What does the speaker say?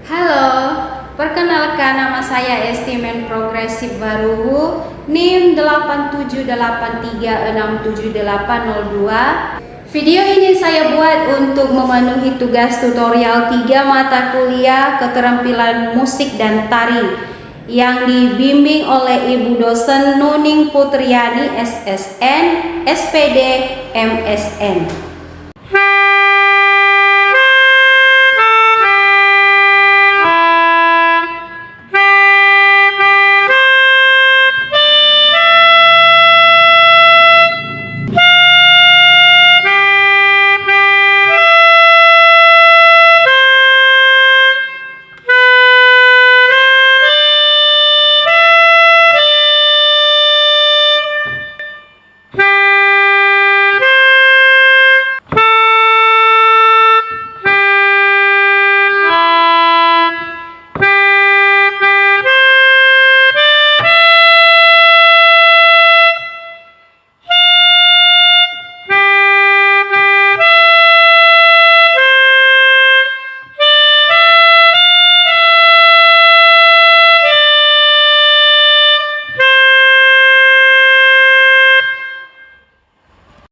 Halo, perkenalkan nama saya Estimen Progresif Baruhu, NIM 8783678802. Video ini saya buat untuk memenuhi tugas tutorial 3 mata kuliah keterampilan musik dan tari yang dibimbing oleh Ibu dosen Nuning Putriani SSN, SPD, MSN.